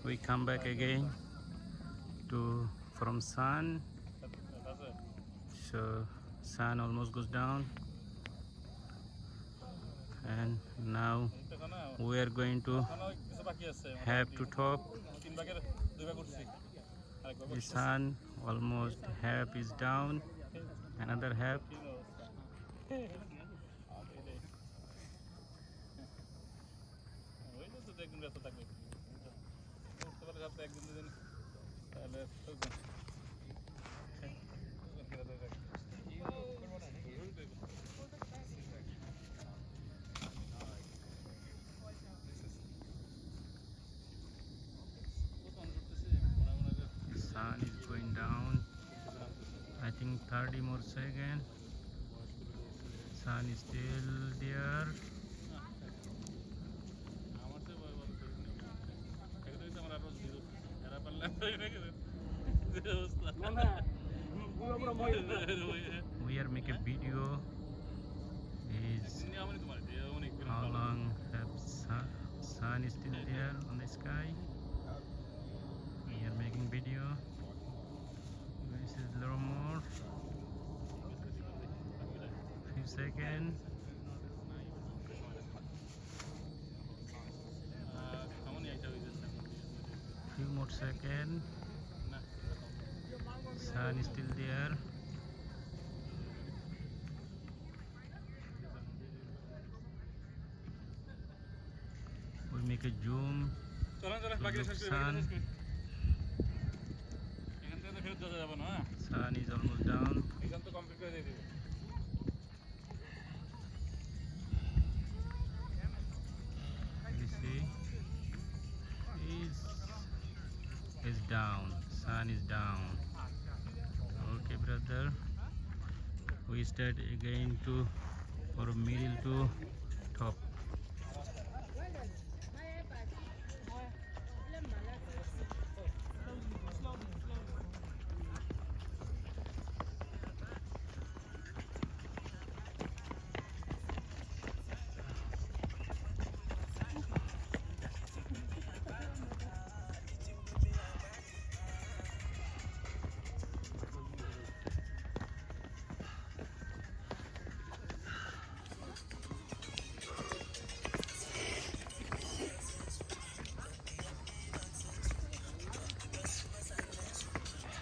we come back again to from sun. So sun almost goes down, and now we are going to have to top. The sun almost half is down, another half. The sun is going down. I think 30 more seconds. Sun is still there. We are making video. Is how long have sun is still there on the sky. We are making video. This is a little more. Few seconds. Few more seconds. Sun is still there. We make a zoom. Sun. Sun is almost down. You see, is down. Sun is down. Okay, brother. We start again to from middle to top.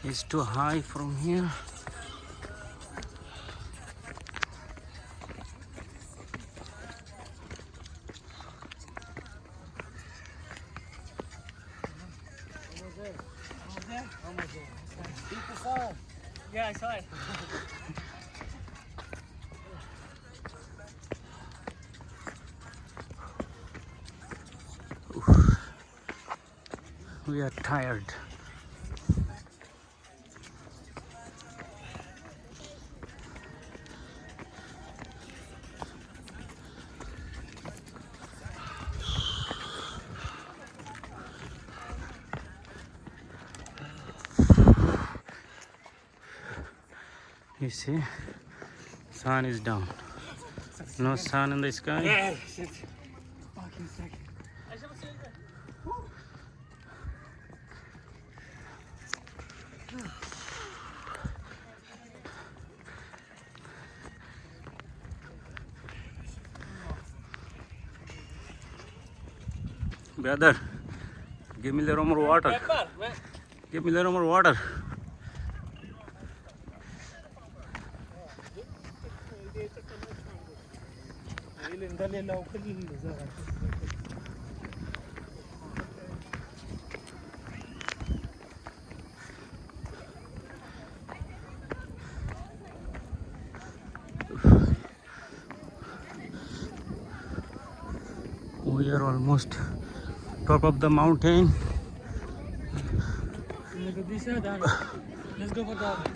It's too high from here. Yeah, I saw it. We are tired. You see, sun is down. No sun in the sky. Yeah, shit. Fucking second. Brother, give me a little more water. Give me a little more water. We are almost top of the mountain. Let's go for that.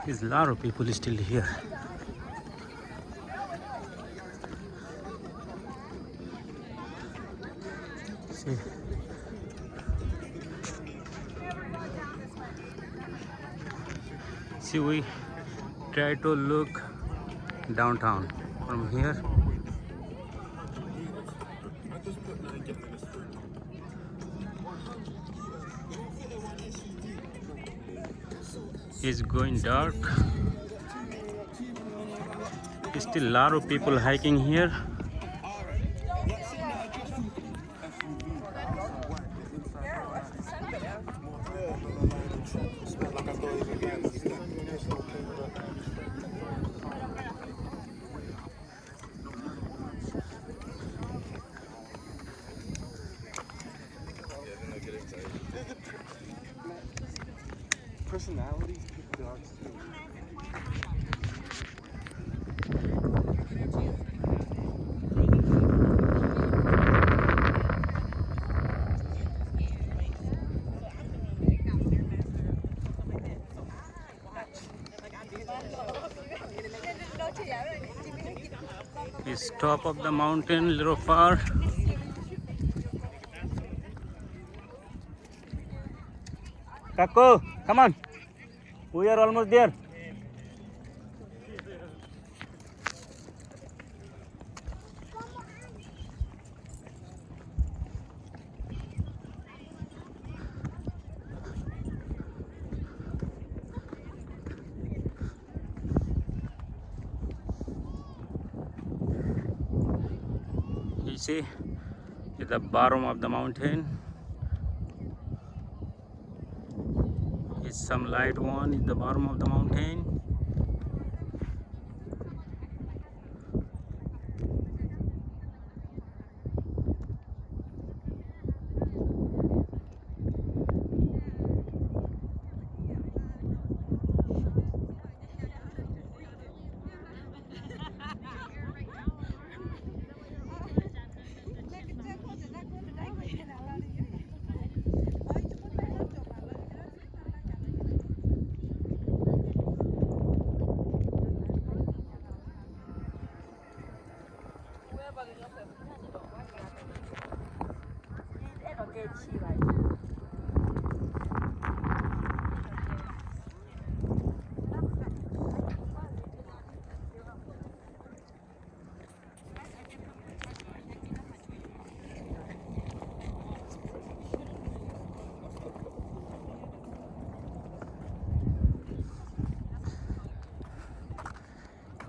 There's a lot of people still here. See. See, we try to look downtown from here. It's going dark. Still a lot of people hiking here. Personalities pick dogs too. It's top of the mountain, little far. Kaku, come on. We are almost there. You see, at the bottom of the mountain is some light one at the bottom of the mountain.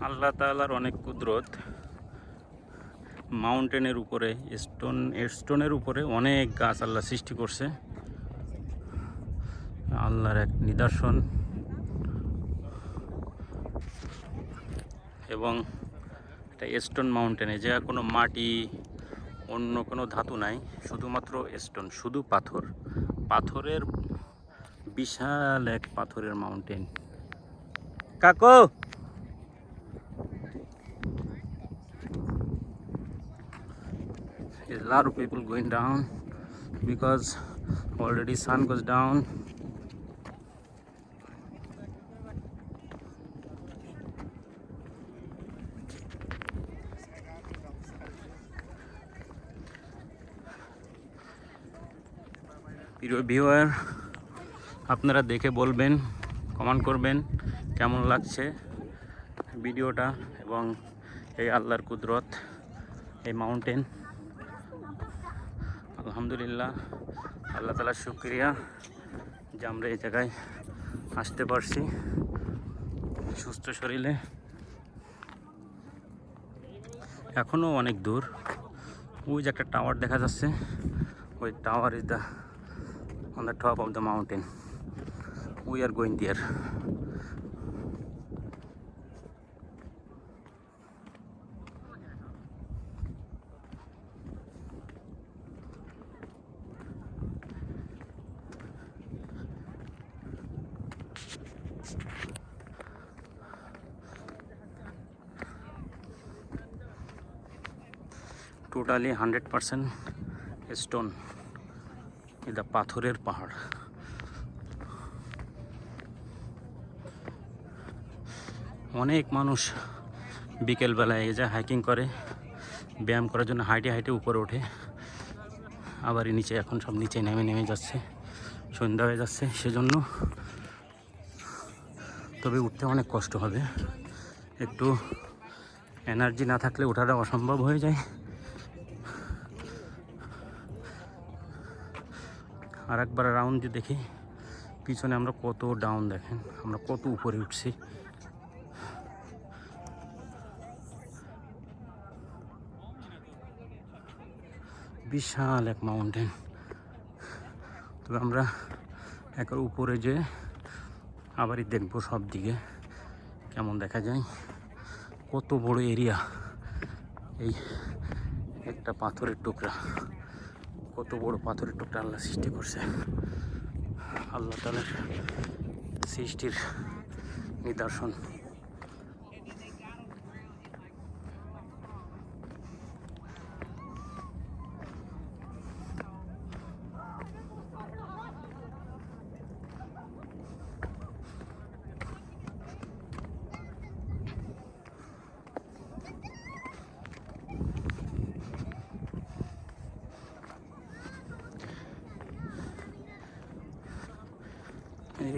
আল্লাহ তাআলার অনেক কুদরত। মাউন্টেনের উপরে স্টোনের উপরে অনেক গাছ আল্লাহ সৃষ্টি করছে। আল্লাহর এক নিদর্শন। এবং এটা স্টোন মাউন্টেনে যে কোনো মাটি অন্য কোনো ধাতু নাই, শুধুমাত্র স্টোন, শুধু পাথর, পাথরের বিশাল এক পাথরের মাউন্টেন। কাকু, a lot of people going down because already sun goes down. প্রিয় ভিউয়ার, আপনারা দেখে বলবেন, কমেন্ট করবেন কেমন লাগছে ভিডিওটা এবং এই আল্লাহর কুদরত, এই মাউন্টেন। আলহামদুলিল্লাহ, আল্লাহ তাআলার শুকরিয়া যে আমরা এই জায়গায় আসতে পারছি সুস্থ শরীরে। এখনও অনেক দূর। ওই যে একটা টাওয়ার দেখা যাচ্ছে, ওই tower is the on the top of the mountain. We are going there. Totally 100% stone. এটা পাথরের পাহাড়। অনেক মানুষ বিকেলবেলায় এই যে হাইকিং করে, ব্যায়াম করার জন্য হাইটে হাইটে উপরে ওঠে, আবার নিচে এখন সব নিচে নেমে যাচ্ছে, সন্ধ্যা হয়ে যাচ্ছে সেজন্য। তবে উঠতে অনেক কষ্ট হবে, একটু এনার্জি না থাকলে ওঠাটা অসম্ভব হয়ে যায়। আর একবার রাউন্ড দিয়ে দেখি পিছনে আমরা কত ডাউন দেখেন, আমরা কত উপরে উঠছি। বিশাল এক মাউন্টেন। তবে আমরা একবার উপরে যে আবারই দেখবো সব দিকে কেমন দেখা যায়, কত বড় এরিয়া। এই একটা পাথরের টুকরা, কত বড় পাথরের টুকরা আল্লাহ সৃষ্টি করছে। আল্লাহ তাআলার সৃষ্টির নিদর্শন।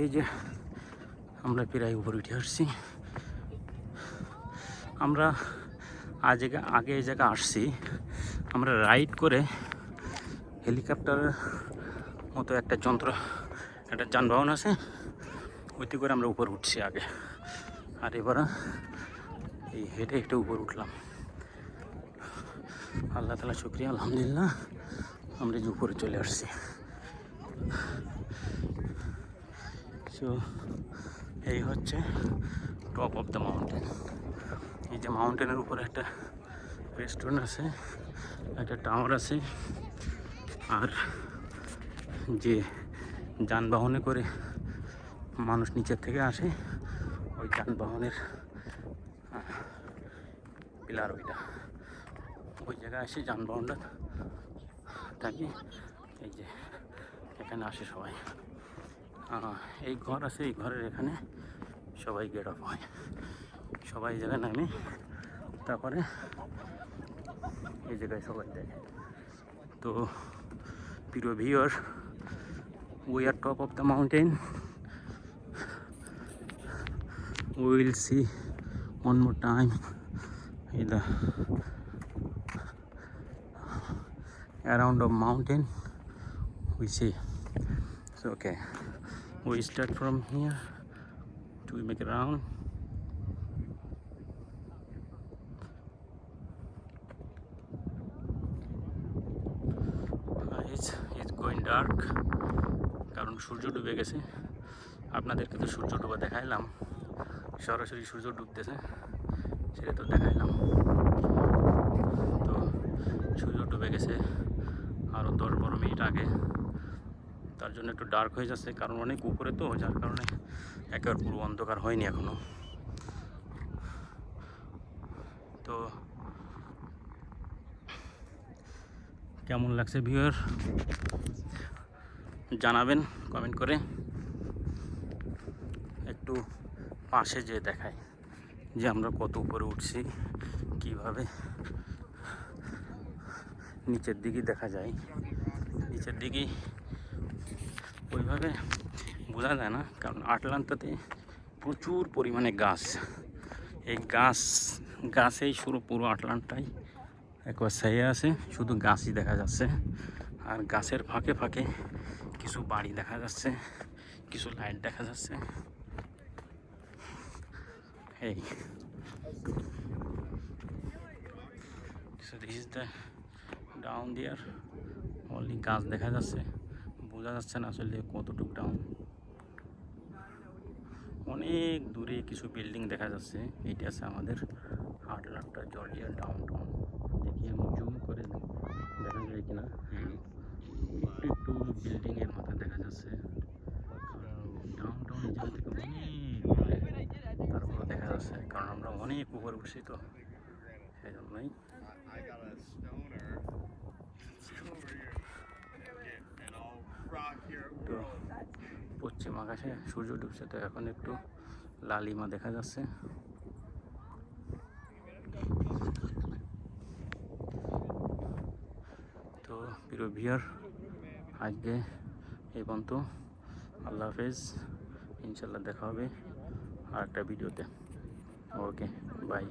এই যে আমরা প্রায় উপরে উঠে আসছি। আমরা আগে এই জায়গায় আসছি, আমরা রাইড করে হেলিকপ্টারের মতো একটা একটা যানবাহন আছে, ওইতে করে আমরা উপরে উঠছি আগে। আর এবারে এই হেঁটে হেঁটে উপরে উঠলাম। আল্লাহ তাআলা শুকরিয়া, আলহামদুলিল্লাহ আমরা যে উপরে চলে আসছি। সো এই হচ্ছে টপ অফ দ্য মাউন্টেন। এই যে মাউন্টেনের উপরে একটা রেস্টুরেন্ট আছে, একটা টাওয়ার আছে, আর যে যানবাহনে করে মানুষ নিচের থেকে আসে, ওই যানবাহনের পিলার ওই জায়গায় আসে যানবাহনটা থাকে। এই যে এখানে আসে সবাই, এই ঘর আছে, এই ঘরের এখানে সবাই গেট অফ হয়, সবাই এই জায়গায় নামে, তারপরে এই জায়গায় সবাই দেখে। তো প্রিয় viewer, we are top of the mountain. We will see one more time in the around the mountain. We see. So okay, we start from here to make a round. It's going dark কারণ সূর্য ডুবে গেছে। আপনাদেরকে তো সূর্য ডুবা দেখাইলাম, সরাসরি সূর্য ডুবতেছে সেটা তো দেখাইলাম। তো সূর্য ডুবে গেছে আরও 10-12 মিনিট আগে, তার জন্য একটু ডার্ক হয়ে যাচ্ছে, কারণ অনেক উপরে তো, যার কারণে একেবারে পুরো অন্ধকার হয়নি এখনো। তো কেমন লাগছে ভিউয়ার জানাবেন কমেন্ট করে। একটু পাশে যেয়ে দেখাই যে আমরা কত উপরে উঠছি, কিভাবে নিচের দিকে দেখা যায়। নিচের দিকে ওইভাবে বোঝা যায় না, কারণ আটলান্টাতে প্রচুর পরিমাণে গাছ। এই গাছেই পুরো আটলান্টায় একবার ছায়া আছে, শুধু গাছই দেখা যাচ্ছে। আর গাছের ফাঁকে ফাঁকে কিছু বাড়ি দেখা যাচ্ছে, কিছু লাইট দেখা যাচ্ছে। এই so this is the down there, only গাছ দেখা যাচ্ছে, বোঝা যাচ্ছে না আসলে কতটুকু ডাউন। অনেক দূরে কিছু বিল্ডিং দেখা যাচ্ছে। এইটা আছে আমাদের আটলান্টা জর্জিয়ার ডাউনটাউন। দেখি আমি জুম করে দেখা যায় কিনা। একটু একটু বিল্ডিংয়ের মাথা দেখা যাচ্ছে। ডাউনটাউন এই জায়গা থেকে অনেক দূরে, তারপরে দেখা যাচ্ছে, কারণ আমরা অনেক উপরে উঠছি তো সেই জন্যই। তো পশ্চিম আকাশে সূর্য ডুবছে, তো এখন একটু লালিমা দেখা যাচ্ছে। তো প্রিয় ভিউয়ার, আজকে এই পর্যন্ত। আল্লাহ হাফেজ, ইনশাল্লাহ দেখা হবে আর একটা ভিডিওতে। ওকে, বাই।